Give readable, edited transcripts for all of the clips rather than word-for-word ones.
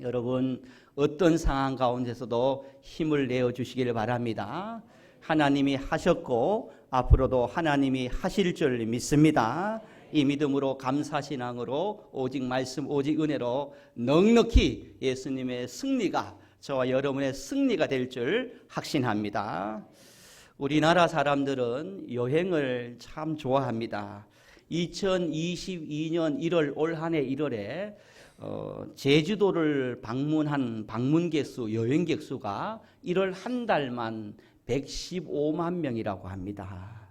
여러분 어떤 상황 가운데서도 힘을 내어 주시기를 바랍니다. 하나님이 하셨고 앞으로도 하나님이 하실 줄 믿습니다. 이 믿음으로 감사신앙으로 오직 말씀 오직 은혜로 넉넉히 예수님의 승리가 저와 여러분의 승리가 될 줄 확신합니다. 우리나라 사람들은 여행을 참 좋아합니다. 2022년 1월 올 한 해 1월에 제주도를 방문한 방문객 수, 여행객 수가 1월 한 달만 115만 명이라고 합니다.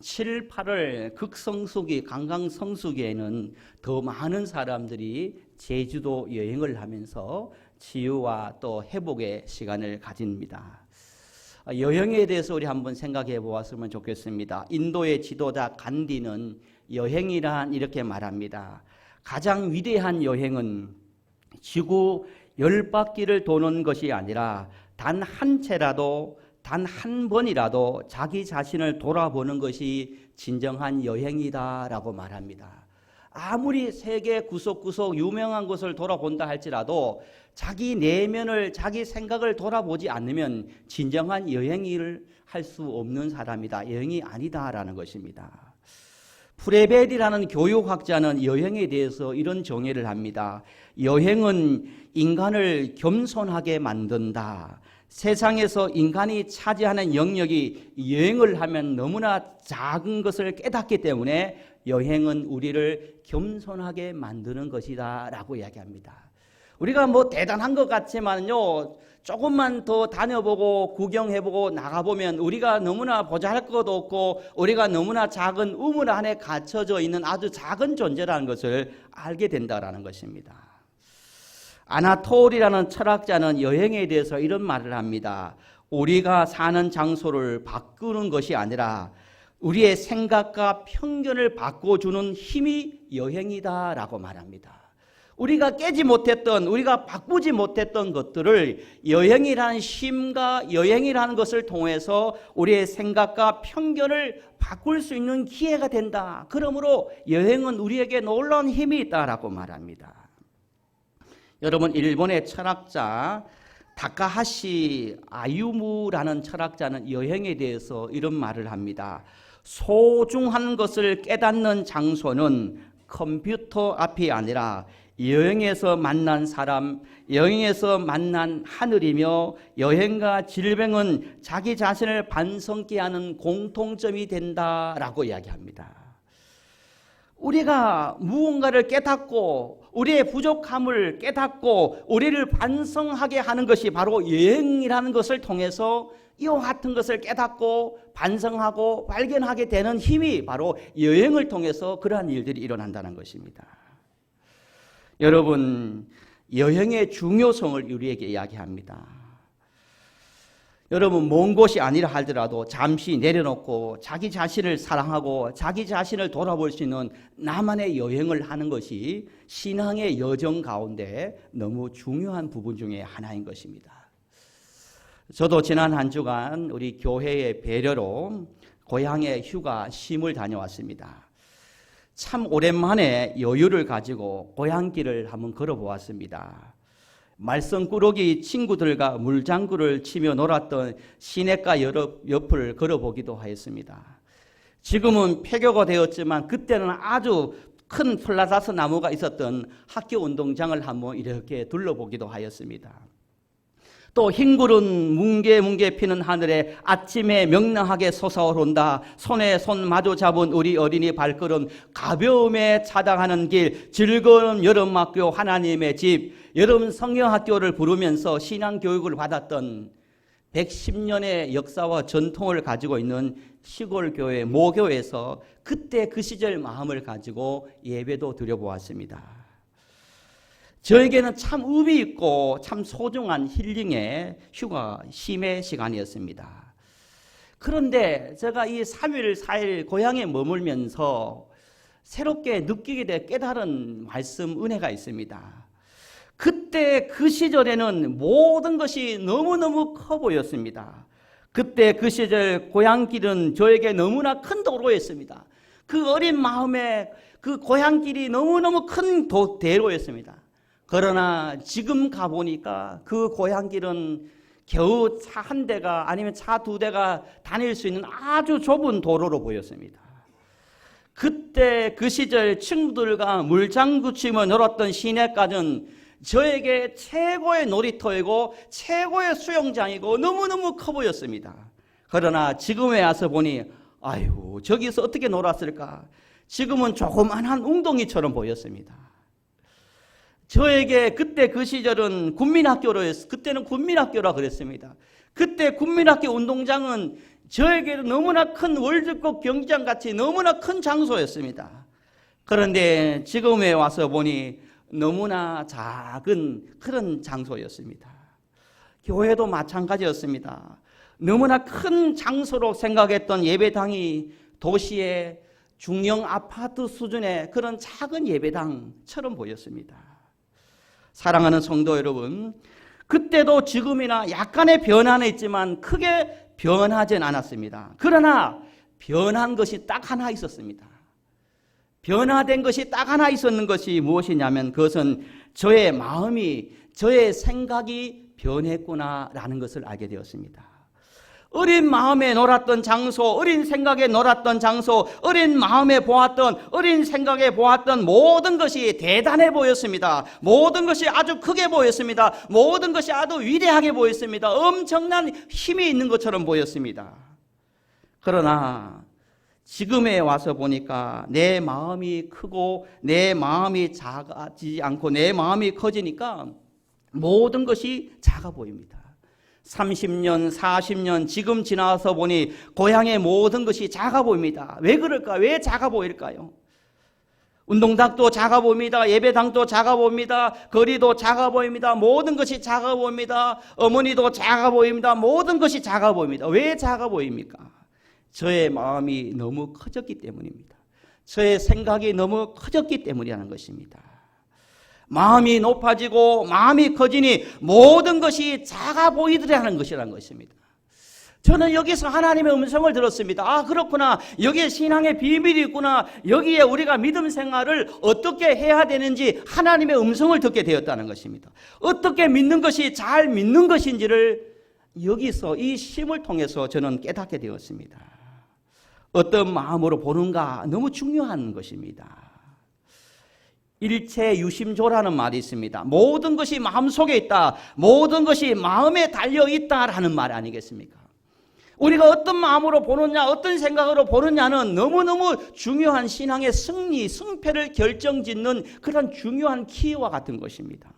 7, 8월 극성수기, 강강성수기에는 더 많은 사람들이 제주도 여행을 하면서 치유와 또 회복의 시간을 가집니다. 여행에 대해서 우리 한번 생각해 보았으면 좋겠습니다. 인도의 지도자 간디는 여행이란 이렇게 말합니다. 가장 위대한 여행은 지구 10바퀴를 도는 것이 아니라 단 한 채라도 단 한 번이라도 자기 자신을 돌아보는 것이 진정한 여행이다라고 말합니다. 아무리 세계 구석구석 유명한 곳을 돌아본다 할지라도 자기 내면을, 자기 생각을 돌아보지 않으면 진정한 여행을 할 수 없는 사람이다. 여행이 아니다라는 것입니다. 프레벨이라는 교육학자는 여행에 대해서 이런 정의를 합니다. 여행은 인간을 겸손하게 만든다. 세상에서 인간이 차지하는 영역이 여행을 하면 너무나 작은 것을 깨닫기 때문에 여행은 우리를 겸손하게 만드는 것이다 라고 이야기합니다. 우리가 뭐 대단한 것 같지만요, 조금만 더 다녀보고 구경해보고 나가보면 우리가 너무나 보잘할 것도 없고 우리가 너무나 작은 우물 안에 갇혀져 있는 아주 작은 존재라는 것을 알게 된다는 것입니다. 아나톨이라는 철학자는 여행에 대해서 이런 말을 합니다. 우리가 사는 장소를 바꾸는 것이 아니라 우리의 생각과 편견을 바꿔주는 힘이 여행이다 라고 말합니다. 우리가 깨지 못했던, 우리가 바꾸지 못했던 것들을 여행이라는 힘과 여행이라는 것을 통해서 우리의 생각과 편견을 바꿀 수 있는 기회가 된다. 그러므로 여행은 우리에게 놀라운 힘이 있다라고 말합니다. 여러분, 일본의 철학자 다카하시 아유무라는 철학자는 여행에 대해서 이런 말을 합니다. 소중한 것을 깨닫는 장소는 컴퓨터 앞이 아니라 여행에서 만난 사람, 여행에서 만난 하늘이며 여행과 질병은 자기 자신을 반성케 하는 공통점이 된다라고 이야기합니다. 우리가 무언가를 깨닫고 우리의 부족함을 깨닫고 우리를 반성하게 하는 것이 바로 여행이라는 것을 통해서 이와 같은 것을 깨닫고 반성하고 발견하게 되는 힘이 바로 여행을 통해서 그러한 일들이 일어난다는 것입니다. 여러분, 여행의 중요성을 우리에게 이야기합니다. 여러분, 먼 곳이 아니라 하더라도 잠시 내려놓고 자기 자신을 사랑하고 자기 자신을 돌아볼 수 있는 나만의 여행을 하는 것이 신앙의 여정 가운데 너무 중요한 부분 중에 하나인 것입니다. 저도 지난 한 주간 우리 교회의 배려로 고향에 휴가 쉼을 다녀왔습니다. 참 오랜만에 여유를 가지고 고향길을 한번 걸어보았습니다. 말썽꾸러기 친구들과 물장구를 치며 놀았던 시냇가 옆을 걸어보기도 하였습니다. 지금은 폐교가 되었지만 그때는 아주 큰 플라자스 나무가 있었던 학교 운동장을 한번 이렇게 둘러보기도 하였습니다. 또 흰구름 뭉게뭉게 피는 하늘에 아침에 명랑하게 솟아오른다. 손에 손 마주 잡은 우리 어린이 발걸음, 가벼움에 차당하는 길, 즐거운 여름학교 하나님의 집, 여름 성경학교를 부르면서 신앙교육을 받았던 110년의 역사와 전통을 가지고 있는 시골교회 모교에서 그때 그 시절 마음을 가지고 예배도 드려보았습니다. 저에게는 참 의미 있고 참 소중한 힐링의 휴가 쉼의 시간이었습니다. 그런데 제가 이 3일 4일 고향에 머물면서 새롭게 느끼게 된 깨달은 말씀 은혜가 있습니다. 그때 그 시절에는 모든 것이 너무너무 커 보였습니다. 그때 그 시절 고향길은 저에게 너무나 큰 도로였습니다. 그 어린 마음에 그 고향길이 너무너무 큰 대로였습니다. 그러나 지금 가보니까 그 고향길은 겨우 차 한 대가 아니면 차 두 대가 다닐 수 있는 아주 좁은 도로로 보였습니다. 그때 그 시절 친구들과 물장구 치며 놀았던 시내가는 저에게 최고의 놀이터이고 최고의 수영장이고 너무너무 커 보였습니다. 그러나 지금에 와서 보니 아유, 저기서 어떻게 놀았을까? 지금은 조그만한 웅덩이처럼 보였습니다. 저에게 그때 그 시절은 그때는 국민학교라 그랬습니다. 그때 국민학교 운동장은 저에게도 너무나 큰 월드컵 경기장 같이 너무나 큰 장소였습니다. 그런데 지금에 와서 보니 너무나 작은 그런 장소였습니다. 교회도 마찬가지였습니다. 너무나 큰 장소로 생각했던 예배당이 도시의 중형 아파트 수준의 그런 작은 예배당처럼 보였습니다. 사랑하는 성도 여러분, 그때도 지금이나 약간의 변화는 있지만 크게 변하진 않았습니다. 그러나 변한 것이 딱 하나 있었습니다. 변화된 것이 딱 하나 있었는 것이 무엇이냐면 그것은 저의 마음이, 저의 생각이 변했구나라는 것을 알게 되었습니다. 어린 마음에 놀았던 장소, 어린 생각에 놀았던 장소, 어린 마음에 보았던, 어린 생각에 보았던 모든 것이 대단해 보였습니다. 모든 것이 아주 크게 보였습니다. 모든 것이 아주 위대하게 보였습니다. 엄청난 힘이 있는 것처럼 보였습니다. 그러나 지금에 와서 보니까 내 마음이 크고 내 마음이 작아지지 않고 내 마음이 커지니까 모든 것이 작아 보입니다. 30년, 40년 지금 지나서 보니 고향의 모든 것이 작아 보입니다. 왜 그럴까? 왜 작아 보일까요? 운동장도 작아 보입니다. 예배당도 작아 보입니다. 거리도 작아 보입니다. 모든 것이 작아 보입니다. 어머니도 작아 보입니다. 모든 것이 작아 보입니다. 왜 작아 보입니까? 저의 마음이 너무 커졌기 때문입니다. 저의 생각이 너무 커졌기 때문이라는 것입니다. 마음이 높아지고 마음이 커지니 모든 것이 작아 보이더라는 것이라는 것입니다. 저는 여기서 하나님의 음성을 들었습니다. 아, 그렇구나. 여기에 신앙의 비밀이 있구나. 여기에 우리가 믿음 생활을 어떻게 해야 되는지 하나님의 음성을 듣게 되었다는 것입니다. 어떻게 믿는 것이 잘 믿는 것인지를 여기서 이 심을 통해서 저는 깨닫게 되었습니다. 어떤 마음으로 보는가 너무 중요한 것입니다. 일체유심조라는 말이 있습니다. 모든 것이 마음속에 있다. 모든 것이 마음에 달려있다라는 말 아니겠습니까? 우리가 어떤 마음으로 보느냐, 어떤 생각으로 보느냐는 너무너무 중요한 신앙의 승리, 승패를 결정짓는 그런 중요한 키와 같은 것입니다.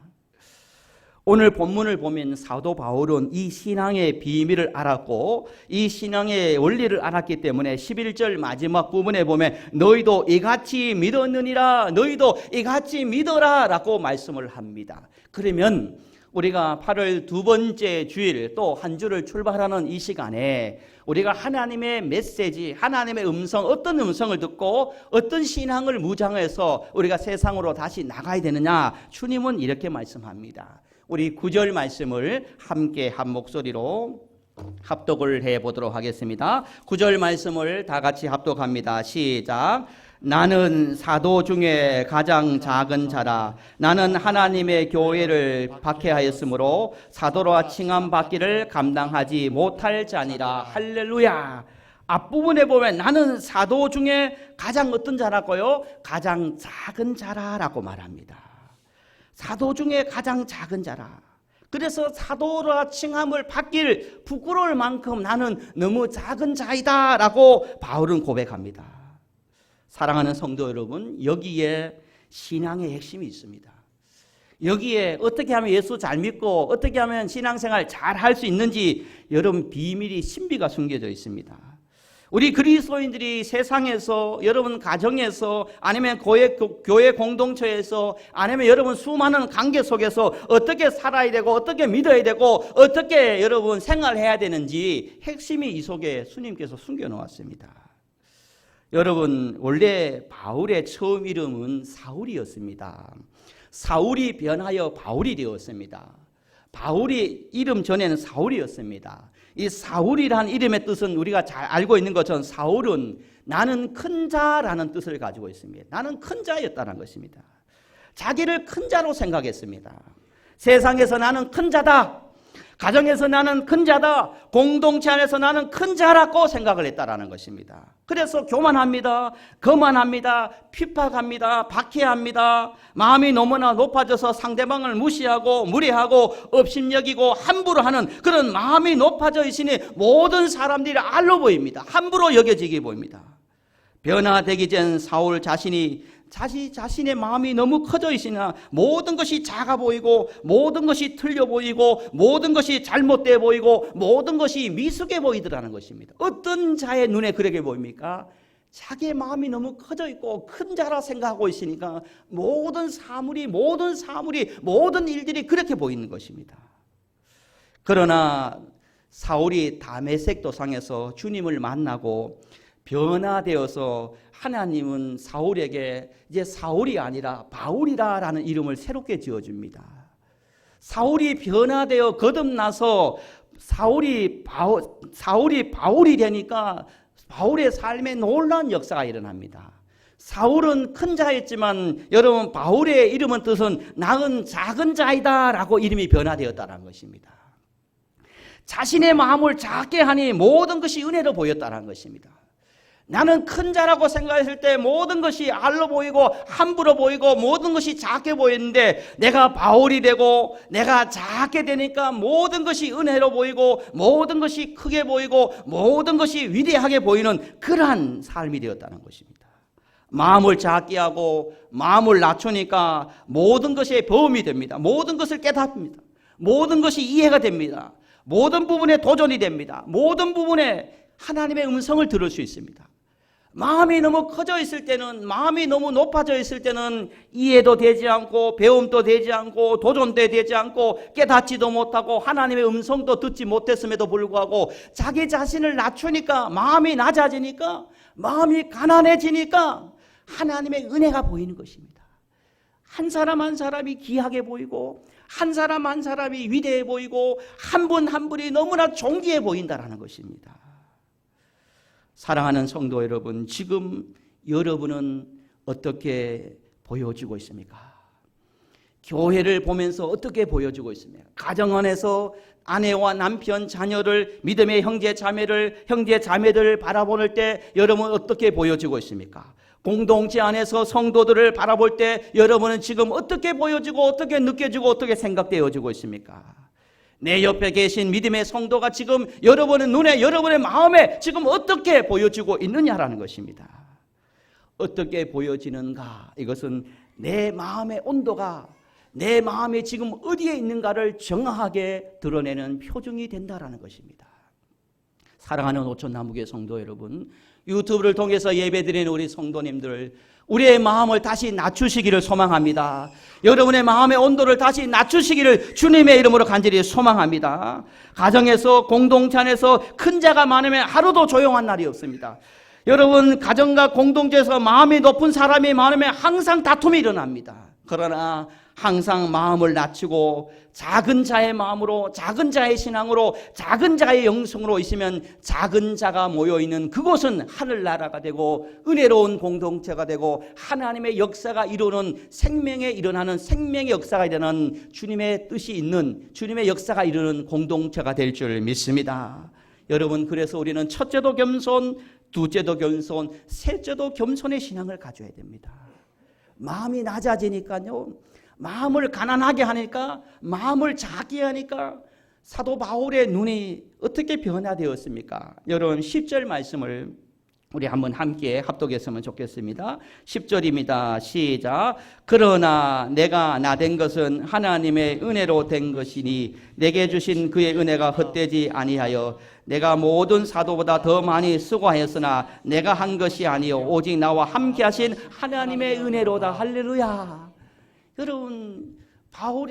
오늘 본문을 보면 사도 바울은 이 신앙의 비밀을 알았고 이 신앙의 원리를 알았기 때문에 11절 마지막 부분에 보면 너희도 이같이 믿었느니라, 너희도 이같이 믿어라 라고 말씀을 합니다. 그러면 우리가 8월 두 번째 주일 또 한 주를 출발하는 이 시간에 우리가 하나님의 메시지, 하나님의 음성, 어떤 음성을 듣고 어떤 신앙을 무장해서 우리가 세상으로 다시 나가야 되느냐, 주님은 이렇게 말씀합니다. 우리 9절 말씀을 함께 한 목소리로 합독을 해보도록 하겠습니다. 9절 말씀을 다 같이 합독합니다. 시작. 나는 사도 중에 가장 작은 자라. 나는 하나님의 교회를 박해하였으므로 사도라 칭함받기를 감당하지 못할 자니라. 할렐루야. 앞부분에 보면 나는 사도 중에 가장 어떤 자라고요? 가장 작은 자라라고 말합니다. 사도 중에 가장 작은 자라. 그래서 사도라 칭함을 받길 부끄러울 만큼 나는 너무 작은 자이다 라고 바울은 고백합니다. 사랑하는 성도 여러분, 여기에 신앙의 핵심이 있습니다. 여기에 어떻게 하면 예수 잘 믿고 어떻게 하면 신앙생활 잘 할 수 있는지 여러분 비밀이 신비가 숨겨져 있습니다. 우리 그리스도인들이 세상에서, 여러분 가정에서, 아니면 교회 공동체에서, 아니면 여러분 수많은 관계 속에서 어떻게 살아야 되고 어떻게 믿어야 되고 어떻게 여러분 생활해야 되는지 핵심이 이 속에 주님께서 숨겨놓았습니다. 여러분, 원래 바울의 처음 이름은 사울이었습니다. 사울이 변하여 바울이 되었습니다. 바울이 이름 전에는 사울이었습니다. 이 사울이라는 이름의 뜻은 우리가 잘 알고 있는 것처럼 사울은 나는 큰 자라는 뜻을 가지고 있습니다. 나는 큰 자였다는 것입니다. 자기를 큰 자로 생각했습니다. 세상에서 나는 큰 자다. 가정에서 나는 큰 자다. 공동체 안에서 나는 큰 자라고 생각을 했다라는 것입니다. 그래서 교만합니다. 거만합니다. 핍박합니다. 박해합니다. 마음이 너무나 높아져서 상대방을 무시하고 무례하고 업신여기고 함부로 하는 그런 마음이 높아져 있으니 모든 사람들이 알로 보입니다. 함부로 여겨지게 보입니다. 변화되기 전 사울 자신의 마음이 너무 커져 있으나 모든 것이 작아 보이고 모든 것이 틀려 보이고 모든 것이 잘못돼 보이고 모든 것이 미숙해 보이더라는 것입니다. 어떤 자의 눈에 그렇게 보입니까? 자기의 마음이 너무 커져 있고 큰 자라 생각하고 있으니까 모든 일들이 그렇게 보이는 것입니다. 그러나 사울이 다메섹 도상에서 주님을 만나고 변화되어서 하나님은 사울에게 이제 사울이 아니라 바울이라라는 이름을 새롭게 지어줍니다. 사울이 변화되어 거듭나서 사울이 바울이 되니까 바울의 삶에 놀라운 역사가 일어납니다. 사울은 큰 자였지만 여러분 바울의 이름은 뜻은 나은 작은 자이다라고 이름이 변화되었다는 것입니다. 자신의 마음을 작게 하니 모든 것이 은혜로 보였다는 것입니다. 나는 큰 자라고 생각했을 때 모든 것이 알로 보이고 함부로 보이고 모든 것이 작게 보였는데 내가 바울이 되고 내가 작게 되니까 모든 것이 은혜로 보이고 모든 것이 크게 보이고 모든 것이 위대하게 보이는 그러한 삶이 되었다는 것입니다. 마음을 작게 하고 마음을 낮추니까 모든 것에 보험이 됩니다. 모든 것을 깨닫습니다. 모든 것이 이해가 됩니다. 모든 부분에 도전이 됩니다. 모든 부분에 하나님의 음성을 들을 수 있습니다. 마음이 너무 커져 있을 때는, 마음이 너무 높아져 있을 때는 이해도 되지 않고 배움도 되지 않고 도전도 되지 않고 깨닫지도 못하고 하나님의 음성도 듣지 못했음에도 불구하고 자기 자신을 낮추니까, 마음이 낮아지니까, 마음이 가난해지니까 하나님의 은혜가 보이는 것입니다. 한 사람 한 사람이 귀하게 보이고 한 사람 한 사람이 위대해 보이고 한 분 한 분이 너무나 존귀해 보인다는 것입니다. 사랑하는 성도 여러분, 지금 여러분은 어떻게 보여지고 있습니까? 교회를 보면서 어떻게 보여지고 있습니까? 가정 안에서 아내와 남편, 자녀를, 믿음의 형제 자매들을 바라볼 때 여러분은 어떻게 보여지고 있습니까? 공동체 안에서 성도들을 바라볼 때 여러분은 지금 어떻게 보여지고 어떻게 느껴지고 어떻게 생각되어지고 있습니까? 내 옆에 계신 믿음의 성도가 지금 여러분의 눈에, 여러분의 마음에 지금 어떻게 보여지고 있느냐라는 것입니다. 어떻게 보여지는가? 이것은 내 마음의 온도가 내 마음이 지금 어디에 있는가를 정확하게 드러내는 표징이 된다라는 것입니다. 사랑하는 오천나무교회 성도 여러분, 유튜브를 통해서 예배드리는 우리 성도님들, 우리의 마음을 다시 낮추시기를 소망합니다. 여러분의 마음의 온도를 다시 낮추시기를 주님의 이름으로 간절히 소망합니다. 가정에서, 공동체 안에서 큰 자가 많으면 하루도 조용한 날이 없습니다. 여러분, 가정과 공동체에서 마음이 높은 사람이 많으면 항상 다툼이 일어납니다. 그러나 항상 마음을 낮추고 작은 자의 마음으로, 작은 자의 신앙으로, 작은 자의 영성으로 있으면 작은 자가 모여있는 그곳은 하늘나라가 되고 은혜로운 공동체가 되고 하나님의 역사가 이루는 생명에 일어나는 생명의 역사가 일어나는 주님의 뜻이 있는 주님의 역사가 이루는 공동체가 될 줄 믿습니다. 여러분, 그래서 우리는 첫째도 겸손, 둘째도 겸손, 셋째도 겸손의 신앙을 가져야 됩니다. 마음이 낮아지니까요, 마음을 가난하게 하니까, 마음을 작게 하니까 사도 바울의 눈이 어떻게 변화되었습니까? 여러분, 10절 말씀을 우리 한번 함께 합독했으면 좋겠습니다. 10절입니다. 시작. 그러나 내가 나된 것은 하나님의 은혜로 된 것이니 내게 주신 그의 은혜가 헛되지 아니하여 내가 모든 사도보다 더 많이 수고하였으나 내가 한 것이 아니요 오직 나와 함께 하신 하나님의 은혜로다. 할렐루야. 여러분,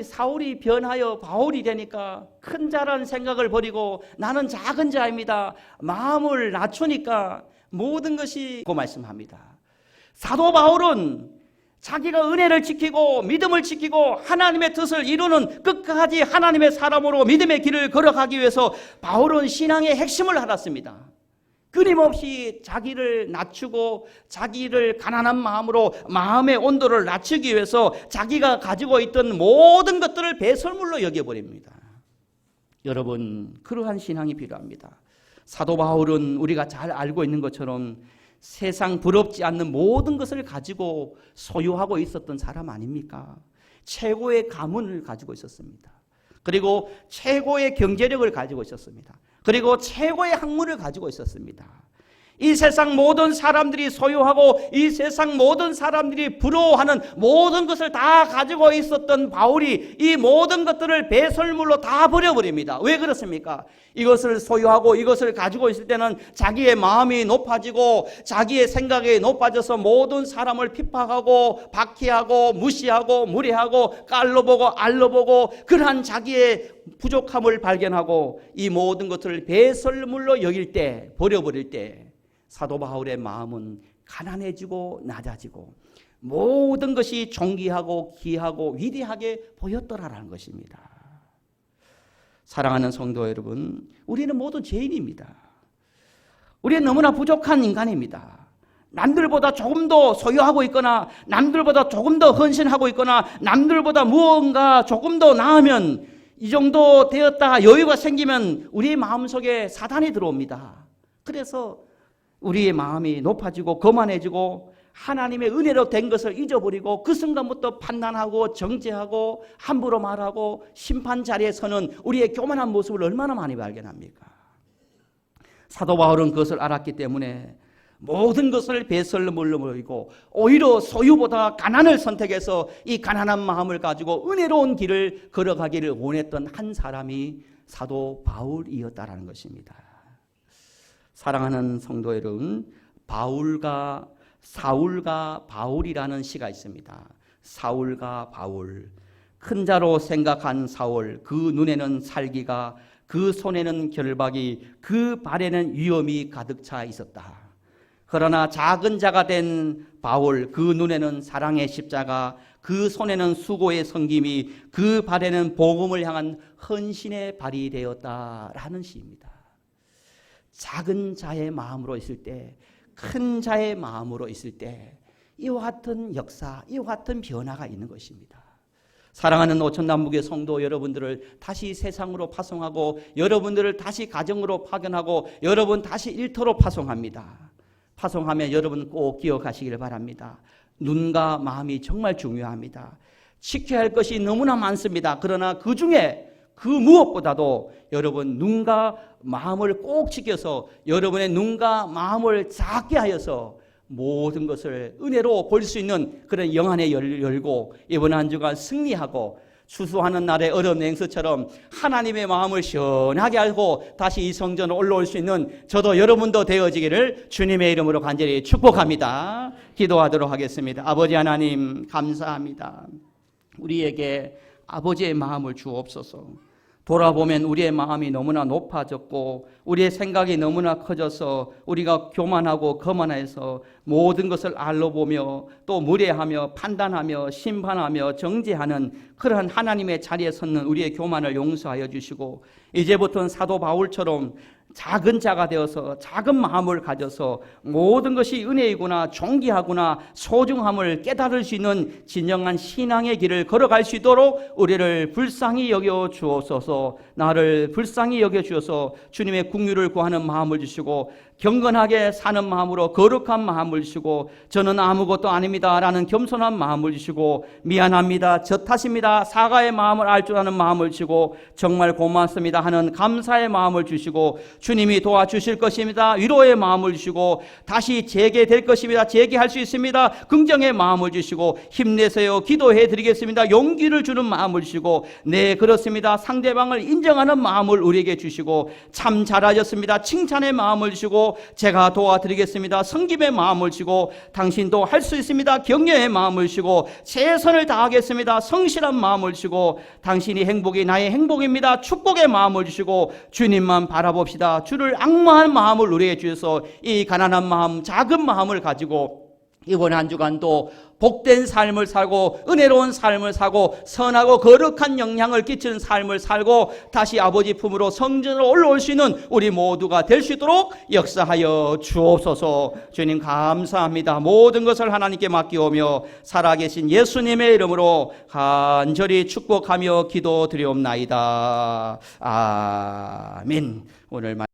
사울이 변하여 바울이 되니까 큰 자라는 생각을 버리고 나는 작은 자입니다. 마음을 낮추니까 모든 것이 그 말씀합니다. 사도 바울은 자기가 은혜를 지키고 믿음을 지키고 하나님의 뜻을 이루는 끝까지 하나님의 사람으로 믿음의 길을 걸어가기 위해서 바울은 신앙의 핵심을 알았습니다. 끊임없이 자기를 낮추고 자기를 가난한 마음으로 마음의 온도를 낮추기 위해서 자기가 가지고 있던 모든 것들을 배설물로 여겨버립니다. 여러분, 그러한 신앙이 필요합니다. 사도 바울은 우리가 잘 알고 있는 것처럼 세상 부럽지 않는 모든 것을 가지고 소유하고 있었던 사람 아닙니까? 최고의 가문을 가지고 있었습니다. 그리고 최고의 경제력을 가지고 있었습니다. 그리고 최고의 학문을 가지고 있었습니다. 이 세상 모든 사람들이 소유하고 이 세상 모든 사람들이 부러워하는 모든 것을 다 가지고 있었던 바울이 이 모든 것들을 배설물로 다 버려버립니다. 왜 그렇습니까? 이것을 소유하고 이것을 가지고 있을 때는 자기의 마음이 높아지고 자기의 생각이 높아져서 모든 사람을 핍박하고 박해하고 무시하고 무례하고 깔로 보고 알로 보고 그러한 자기의 부족함을 발견하고 이 모든 것들을 배설물로 여길 때, 버려버릴 때 사도 바울의 마음은 가난해지고 낮아지고 모든 것이 존귀하고 귀하고 위대하게 보였더라라는 것입니다. 사랑하는 성도 여러분, 우리는 모두 죄인입니다. 우리는 너무나 부족한 인간입니다. 남들보다 조금 더 소유하고 있거나 남들보다 조금 더 헌신하고 있거나 남들보다 무언가 조금 더 나으면 이 정도 되었다 여유가 생기면 우리의 마음속에 사단이 들어옵니다. 그래서 우리의 마음이 높아지고 거만해지고 하나님의 은혜로 된 것을 잊어버리고 그 순간부터 판단하고 정죄하고 함부로 말하고 심판 자리에 서는 우리의 교만한 모습을 얼마나 많이 발견합니까? 사도 바울은 그것을 알았기 때문에 모든 것을 배설물로 버리고 오히려 소유보다 가난을 선택해서 이 가난한 마음을 가지고 은혜로운 길을 걸어가기를 원했던 한 사람이 사도 바울이었다라는 것입니다. 사랑하는 성도 여러분, 사울과 바울이라는 시가 있습니다. 사울과 바울. 큰 자로 생각한 사울, 그 눈에는 살기가, 그 손에는 결박이, 그 발에는 위험이 가득 차 있었다. 그러나 작은 자가 된 바울, 그 눈에는 사랑의 십자가, 그 손에는 수고의 섬김이, 그 발에는 복음을 향한 헌신의 발이 되었다라는 시입니다. 작은 자의 마음으로 있을 때, 큰 자의 마음으로 있을 때 이와 같은 역사, 이와 같은 변화가 있는 것입니다. 사랑하는 오천남북의 성도 여러분들을 다시 세상으로 파송하고 여러분들을 다시 가정으로 파견하고 여러분 다시 일터로 파송합니다. 파송하면 여러분 꼭 기억하시길 바랍니다. 눈과 마음이 정말 중요합니다. 지켜야 할 것이 너무나 많습니다. 그러나 그 중에 그 무엇보다도 여러분 눈과 마음을 꼭 지켜서 여러분의 눈과 마음을 작게 하여서 모든 것을 은혜로 볼 수 있는 그런 영안에 열고 이번 한 주간 승리하고 추수하는 날의 얼음 냉수처럼 하나님의 마음을 시원하게 하고 다시 이 성전으로 올라올 수 있는 저도 여러분도 되어지기를 주님의 이름으로 간절히 축복합니다. 기도하도록 하겠습니다. 아버지 하나님 감사합니다. 우리에게 아버지의 마음을 주옵소서. 돌아보면 우리의 마음이 너무나 높아졌고 우리의 생각이 너무나 커져서 우리가 교만하고 거만해서 모든 것을 알로 보며 또 무례하며 판단하며 심판하며 정죄하는 그러한 하나님의 자리에 섰는 우리의 교만을 용서하여 주시고 이제부터는 사도 바울처럼 작은 자가 되어서 작은 마음을 가져서 모든 것이 은혜이구나 존귀하구나 소중함을 깨달을 수 있는 진정한 신앙의 길을 걸어갈 수 있도록 우리를 불쌍히 여겨 주옵소서. 나를 불쌍히 여겨 주셔서 주님의 긍휼을 구하는 마음을 주시고 경건하게 사는 마음으로 거룩한 마음을 주시고 저는 아무것도 아닙니다 라는 겸손한 마음을 주시고 미안합니다 저 탓입니다 사과의 마음을 알 줄 아는 마음을 주시고 정말 고맙습니다 하는 감사의 마음을 주시고 주님이 도와주실 것입니다 위로의 마음을 주시고 다시 재개될 것입니다 재개할 수 있습니다 긍정의 마음을 주시고 힘내세요 기도해 드리겠습니다 용기를 주는 마음을 주시고 네 그렇습니다 상대방을 인정하는 마음을 우리에게 주시고 참 잘하셨습니다 칭찬의 마음을 주시고 제가 도와드리겠습니다 섬김의 마음을 주시고 당신도 할 수 있습니다 격려의 마음을 주시고 최선을 다하겠습니다 성실한 마음을 주시고 당신이 행복이 나의 행복입니다 축복의 마음을 주시고 주님만 바라봅시다 주를 앙망한 마음을 우리에게 주셔서 이 가난한 마음 작은 마음을 가지고 이번 한 주간도 복된 삶을 살고 은혜로운 삶을 살고 선하고 거룩한 영향을 끼치는 삶을 살고 다시 아버지 품으로 성전으로 올라올 수 있는 우리 모두가 될 수 있도록 역사하여 주옵소서. 주님 감사합니다. 모든 것을 하나님께 맡기오며 살아계신 예수님의 이름으로 간절히 축복하며 기도드리옵나이다. 아멘. 오늘